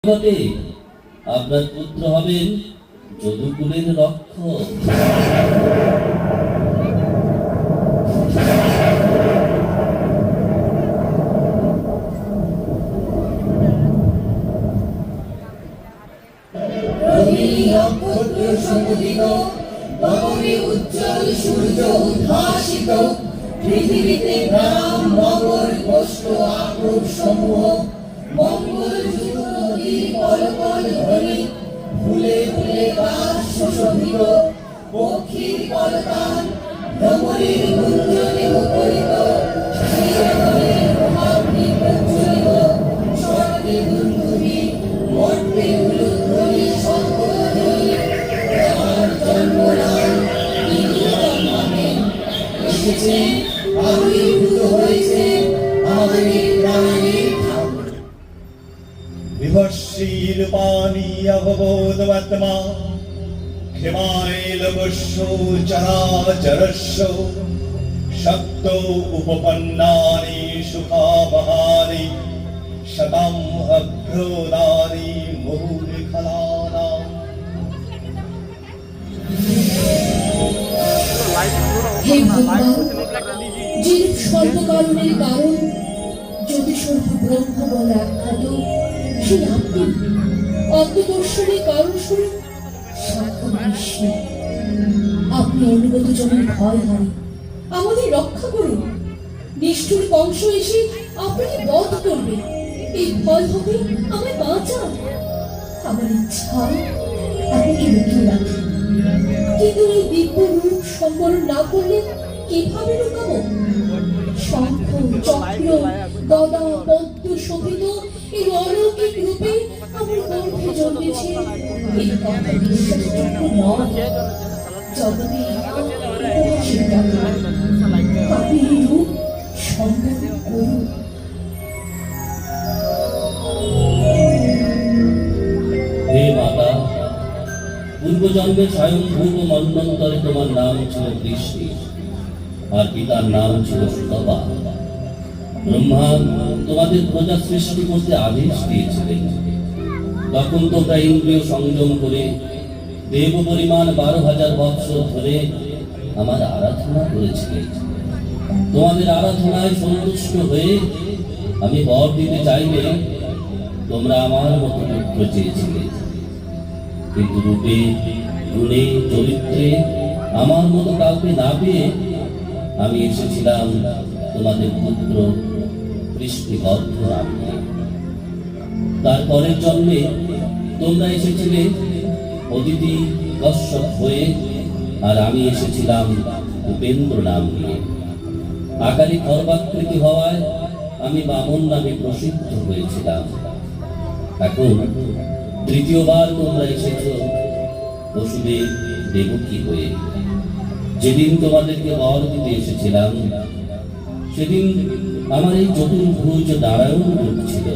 ঘটে আপনার পুত্র হবেন যদুকুলের রক্ষক। উজ্জ্বল সূর্য উদ্ভাসিত, পৃথিবীতে গ্রাম নগর গোষ্ঠ আক্রোশ সমূহ, মঙ্গল যুগ নদীর কলকল ধ্বনি, ফুলে ফুলে গাছ সুশোভিত, পক্ষীর কলতান, ভ্রমরের গুঞ্জনে মুখরিত, শিরোমণির মহাগ্নি প্রজ্বলিত, স্বর্গে দুর্ধুনি, মর্তে উলুধ্বনি, শঙ্খধ্বনি, যার জন্মনাম তিনি জন্মাবেন, এসেছেন, আবির্ভূত হয়েছে আমাদের প্রাণের ঠাকুর। বিভর্ষীর পানি অববোধমাত্মা ক্ষেমারে লোকস্য চরাচরস্য শক্ত উপপন্নানি সুখাবহানি শতম অভ্রদানি মূলখলানাম। হে ভগবান, যিনি সর্বকারণের কারণ, জ্যোতিস্বরূপ ব্রহ্ম বলে আখ্যাত, সেই আপনি অন্তদর্শনের কারণ স্বরূপ সাক্ষাৎ বিষ্ণু। আপনি অনুগত জনের ভয় হারি আমাদের রক্ষা করুন। নিষ্ঠুর কংস এসে আপনাকে বধ করবে, এই ভয় হবে আমায় বাঁচান। আমার ইচ্ছা আপনাকে লুকিয়ে রাখি, কিন্তু এই দিব্য রূপ সম্বরণ না করলে কিভাবে লুকাবো? শঙ্খ চক্র গদা পদ্ম শোভিত এই অলৌকিক রূপে আমার গর্ভে জন্মেছে, এই কথা বিশ্বাসযোগ্য নয়। জগতে আপনি এই রূপ সম্বরণ করুন। হে মাতা, পূর্বজন্মে স্বয়ংভূ মন্বন্তরে তোমার নাম ছিল বৃষ্টি, আর পিতার নাম ছিল সুতপা। ব্রহ্মা তোমাদের প্রজা সৃষ্টি করতে আদেশ দিয়েছিলেন। তখন তোমরা ইন্দ্রিয় সংযম করে দেব পরিমাণ 12,000 বৎসর ধরে আমার আরাধনা করেছিলে। তোমাদের আরাধনায় সন্তুষ্ট হয়ে আমি বর দিতে চাইলে তোমরা আমার মতো পুত্র চেয়েছিলে, কিন্তু রূপে গুণে চরিত্রে আমার মতো কাউকে না পেয়ে আমি এসেছিলাম তোমাদের পুত্র বৃষ্টিবদ্ধ নামে। তারপরের জন্মে তোমরা এসেছিলে অদিতি কশ্যপ হয়ে, আর আমি এসেছিলাম উপেন্দ্র নাম নিয়ে। আকারে খর্বাকৃতি হওয়ায় আমি বামন নামে প্রসিদ্ধ হয়েছিলাম। এখন তৃতীয়বার তোমরা এসেছ বসুদেব দেবকী হয়ে। যেদিন তোমাদেরকে বর দিতে এসেছিলাম সেদিন আমার এই চতুর্ভুজ নারায়ণ রূপ ছিল।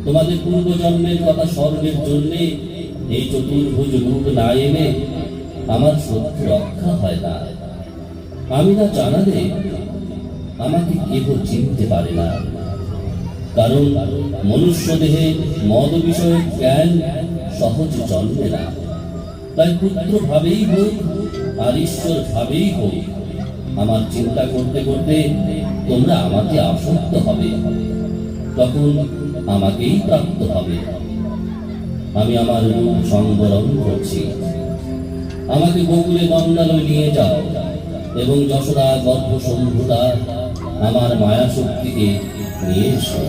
তোমাদের পূর্বজন্মের কথা স্মরণের জন্য এই চতুর্ভুজ রূপ না এনে আমার শত্রু রক্ষা হয় না। আমি না জানালে আমাকে কেহ চিনতে পারে না, কারণ মনুষ্য দেহে মদ বিষয়ক জ্ঞান সহজ জন্মে না। তাই পুত্র ভাবেই হোক আর ঈশ্বর ভাবেই হোক, আমার চিন্তা করতে করতে তোমরা আমাকে আসক্ত হবে, তখন আমাকেই প্রাপ্ত হবে। আমি আমার রূপ সংবরণ করছি। আমাকে গোকুলে গঙ্গালয় নিয়ে যাও এবং যশোদা গর্ভসম্ভূতা আমার মায়া শক্তিকে নিয়ে এসো।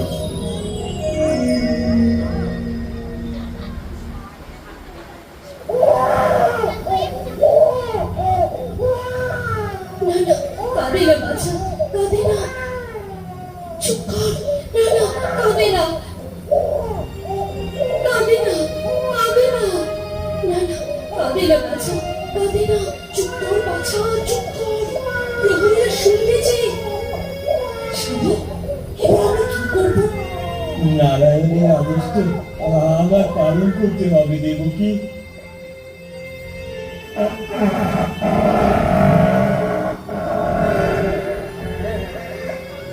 নারায়ণের আদেশ তো আমার পালন করতে হবে দেবকী।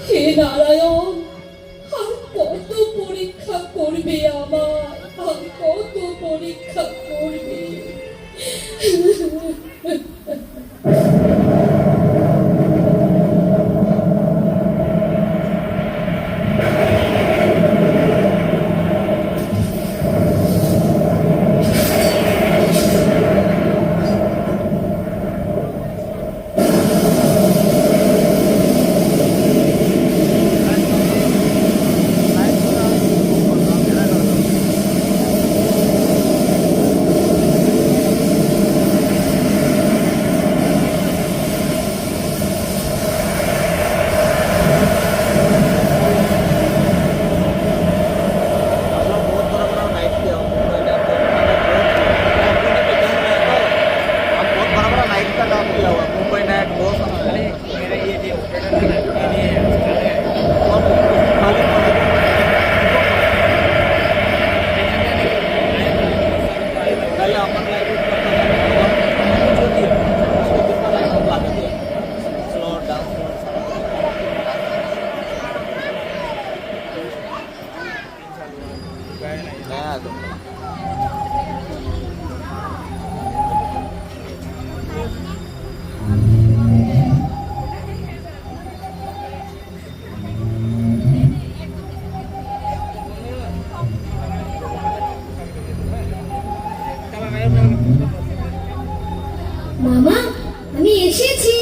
হে নারায়ণ, আর কত পরীক্ষা করবে আমার? আর কত পরীক্ষা করবে? মামা, আমি এসেছি।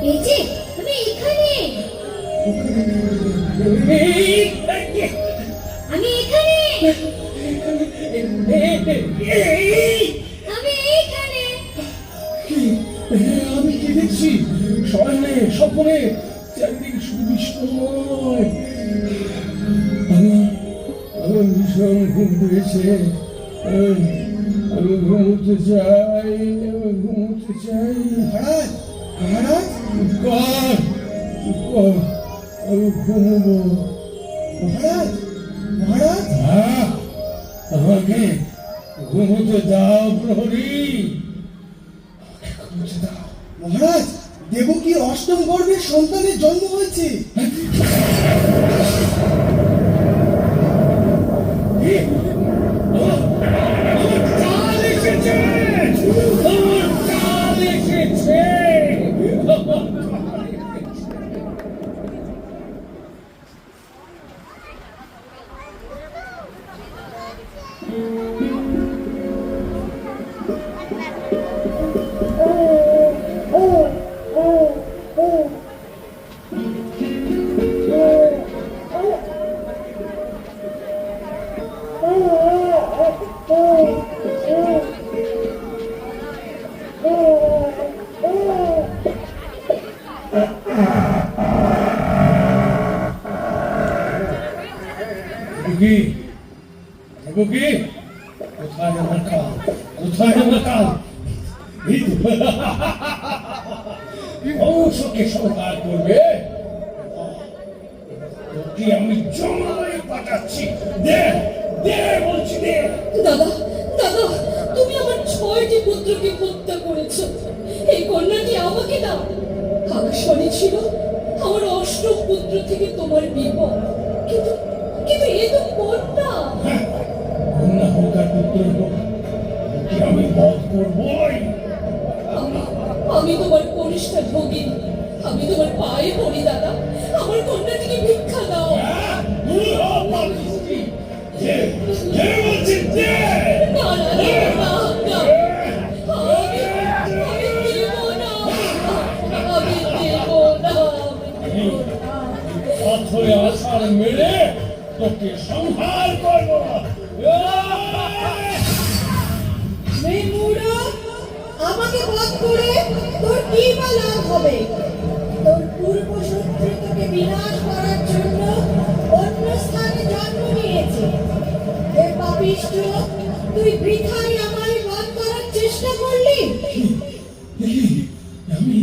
এই যে আমি এখানে, আমি এখানে, আমি এইখানে। আমি কি দেখছি? শয়নে স্বপ্নে চারিদিকে শুধু বিস্ময়। আমার ভীষণ ঘুম পেয়েছে। আমি ঘুমোতে চাই, আমি ঘুমোতে চাই। মহারাজ, মহারাজ, চুপ কর, চুপ কর, আমি ঘুমবো। মহারাজ, মহারাজ, আমাকে ঘুমোতে দাও প্রহরী, ঘুমোতে দাও। মহারাজ, দেবকীর অষ্টম গর্ভে সন্তানের জন্ম হয়েছে। চাল এসেছে, চাল এসেছে। দেবকী, কোথায় আমার কাল? কোথায় আমার কাল? অংশকে সংহার করবে তোকে আমি জমায়ে পাঠাচ্ছি। দে দে বলছি, দে। দাদা, দাদা, তুমি আমার 6টি পুত্রকে হত্যা করেছ। এই কন্যাটি আমাকে দাও। আকাশবাণী ছিল আমার 8ম পুত্র থেকে তোমার বিপদ, কিন্তু কিন্তু এ তো কন্যা। কন্যা হোক আর পুত্র হোক, ওকে আমি বধ করবই। আমি তোমার কনিষ্ঠা ভগিনী, আমি তোমার পায়ে পড়ি দাদা, আমার কন্যাটিকে ভিক্ষা দাও। না, না, না, না, আমি দেব না, আমি দেব না। পাথরে আছাড় মেরে তোকে সংহার করব। আমাকে বধ করে তোর কি বা লাভ হবে? তোর পূর্ব শত্রু তোকে বিনাশ করার জন্য অন্য স্থানে জন্ম নিয়েছে। হে পাপিষ্ঠ, তুই বৃথাই আমায় বধ করার চেষ্টা করলি। আমি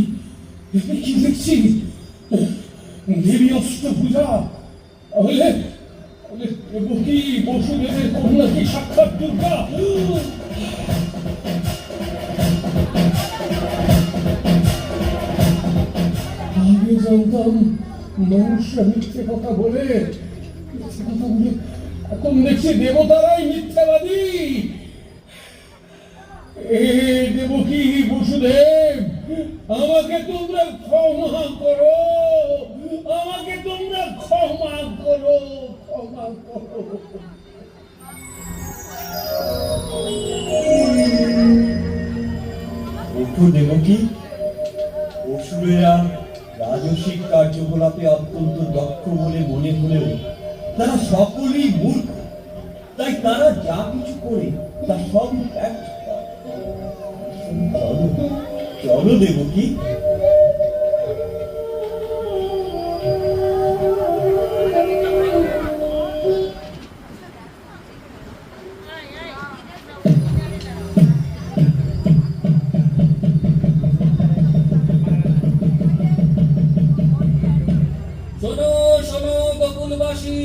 কি দেখছি? দেবী অষ্টভুজা, তাহলে দেবকী বসুদেবের কন্যা কি সাক্ষাৎ দুর্গা? আগে জানতাম মনুষ্য মিথ্যে কথা বলে এখন দেখছি দেবতারাই মিথ্যাবাদী। এ দেবকী বসুদেব, আমাকে তোমরা ক্ষমা করো, আমাকে তোমরা ক্ষমা করো, ক্ষমা করো। ওঠো দেবকী। অসুরেরা রাজসিক কার্যকলাপে অত্যন্ত দক্ষ বলে মনে হলেও তারা সকলেই মূর্খ। তাই তারা যা কিছু করে তা সবই ব্যর্থ হয়। চলো চলো দেবকী। শোনো শোনো গোকুলবাসী,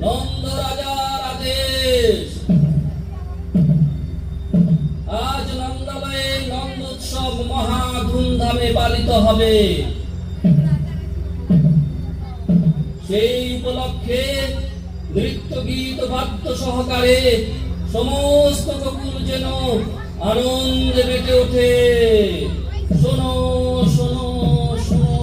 নন্দ রাজার আদেশ। আজ নন্দালয়ে নন্দোৎসব মহা ধুমধামে পালিত হবে। সেই উপলক্ষে নৃত্য গীত বাদ্য সহকারে সমস্ত গোকুল যেন আনন্দে মেতে ওঠে। শোনো শোনো শোনো।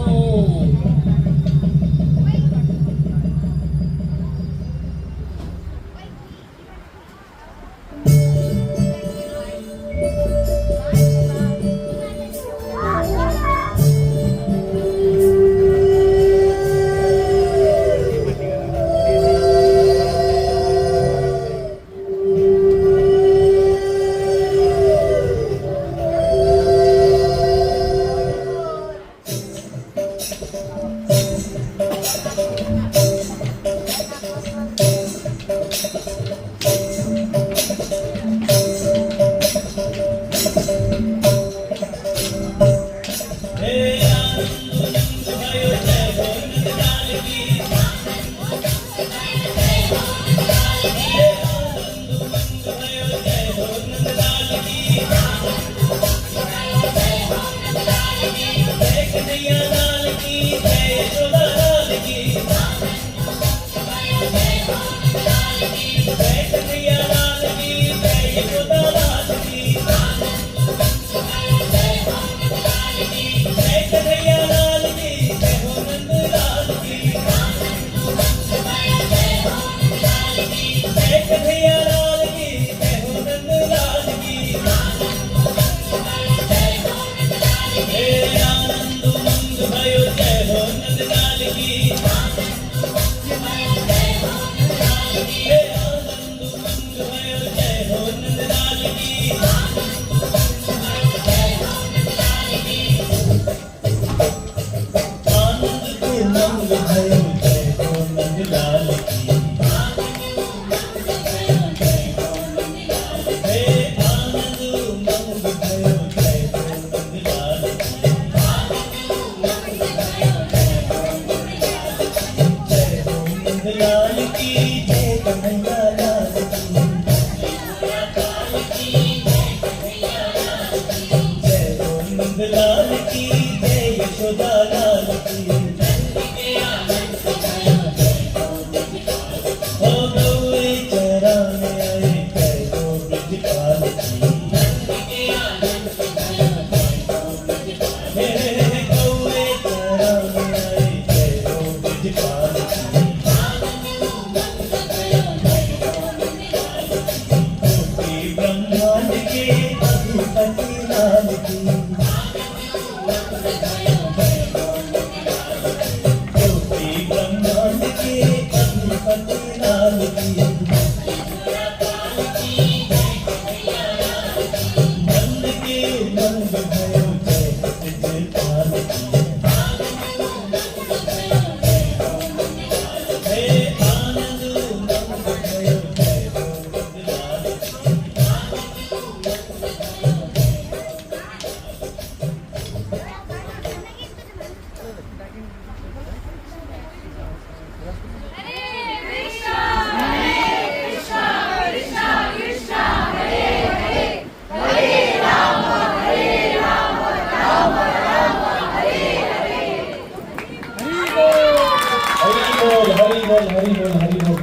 হরি বল হরি বল।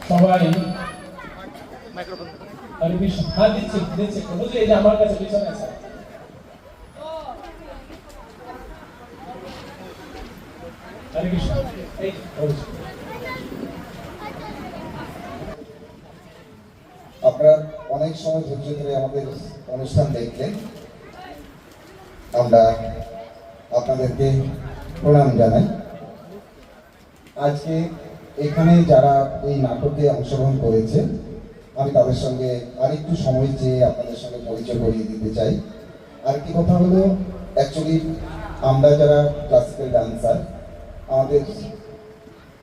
সবাই হরে কৃষ্ণ। হ্যাঁ দিচ্ছি দিচ্ছি, বুঝলি এই যে আমার কাছে পিছনে আছে। হরে কৃষ্ণ। এই বলছি। আপনারা অনেক সময় ধৈর্য ধরে আমাদের অনুষ্ঠান দেখলেন, আমরা আপনাদেরকে প্রণাম জানাই। আজকে এখানে যারা এই নাটকে অংশগ্রহণ করেছে, আমি তাদের সঙ্গে আরেকটু সময় চেয়ে আপনাদের সঙ্গে পরিচয় করিয়ে দিতে চাই। আরেকটি কথা হলো, অ্যাকচুয়ালি আমরা যারা ক্লাসিক্যাল ডান্সার, আমাদের